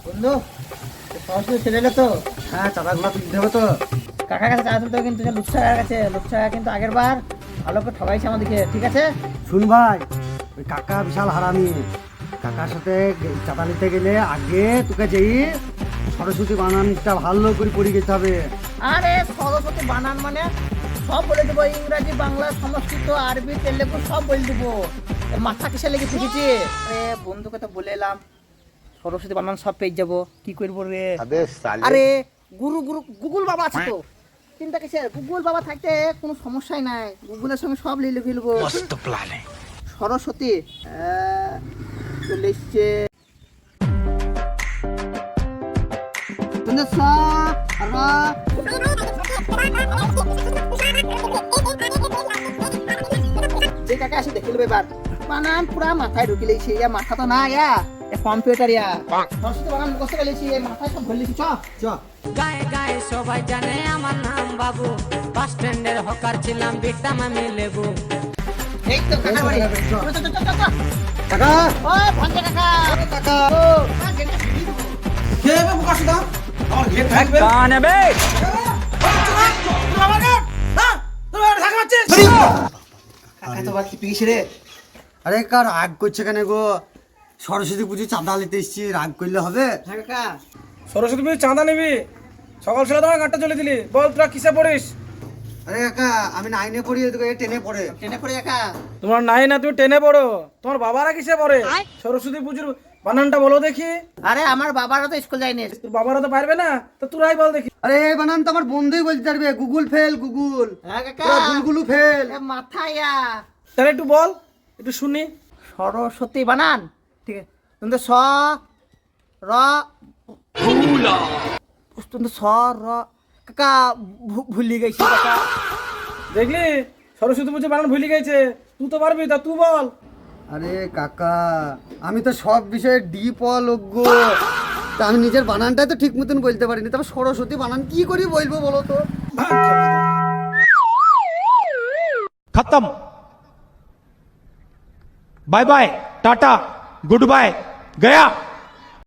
বন্ধু সরস্বতী ছেলে তো। হ্যাঁ, চাঁদাগুলো তুলতে হবে তো। কাকার কাছে চাঁদা তুলতে হবে, কিন্তু লুচ্ছা কাকার কাছে। লুচ্ছা কাকা কিন্তু আগের বার ভালো করে ঠকাইছে আমাদেরকে, ঠিক আছে? শুন ভাই, ওই কাকা বিশাল হারামি। কাকার সাথে চাঁদা নিতে গেলে আগে তোকে যেই সরস্বতী বানানটা ভালো করে পড়ে যেতে হবে। আরে সরস্বতী বানান মানে সব বলে দেবো, ইংরাজি, বাংলা, সংস্কৃত, আরবি, তেলেগু সব বলে দেবো। মাথা কিসে লেগে শিখেছি? আরে বন্ধুকে তো বলে এলাম সরস্বতী বানান সব পেয়ে যাবো, কি করবো রে? আরে গুগল বাবা আছে তো, চিন্তা কিসের? গুগল বাবা থাকতে কোনো সমস্যাই নাই, গুগলের সঙ্গে সব লিখে ফেলবো। সরস্বতী চলে এসছে। যে কাকা আসে দেখে নেবে এবার বানান পুরা মাথায় ঢুকে লেছি। মাথা তো না কম্পিউটার সরস্বতী বানান মুখস্থ করে লেছি, মাথায় সব ভরে লেছি। চ গায়ে গায়ে সবাই জানে আমার নাম বাবু, বাস স্ট্যান্ডের হকার ছিলাম, বিকতাম আমি লেবু। এই তো কাকার বাড়ি। চ, চ, চ, চ, চ, চ। কাকা, ওই ভঞ্জে কাকা। কাকা, ও, গেটটা খুলে দিবো। কাকা তো বাকি পিছিয়ে রে। আরে কার রাগ করছে কেন গো? সরস্বতী পুজো চাঁদা নিতে এসছি, রাগ করলে হবে? হ্যাঁ কাকা। সরস্বতী পুজো চাঁদা নিবি? সকাল সকাল তোমার গাঁটটা চলে দিলি, বল তোরা কিসে পড়িস? আরে কাকা, আমি 9-এ পড়ি, তোকে 10-এ পড়ে। ট্রেনে পড়ে কাকা। তোমার নাই না, তুমি টেনে পড়ো। তোমার বাবারা কিসে পড়ে? সরস্বতী পুজোর বানানটা বলো দেখি। আরে আমার বাবারা তো স্কুল যায়নি। তোর বাবারা তো পারবে না, তো তোরাই বল দেখি। আরে এই বানান তো আমার বন্ধুই বলতে পারবে। Google fail, Google. হ্যাঁ কাকা। তোরা গুলগুলু ফেল। মাথা তাহলে একটু বল, একটু শুনি। সরস্বতী বানান, ঠিক আছে? কিন্তু স র কিন্তু স র কাকা ভুলি গেছি কাকা। দেখলি সরস্বতী পুজো বানান ভুলে গেছে। তুই তো পারবি, তা তুই বল। আরে কাকা, আমি তো সব বিষয়ে ডিপ অজ্ঞ। তা আমি নিজের বানানটাই তো ঠিক মতন বলতে পারিনি, তবে সরস্বতী বানান কি করে বলবো বলো তো? खत्म। Bye bye, tata, goodbye, गया।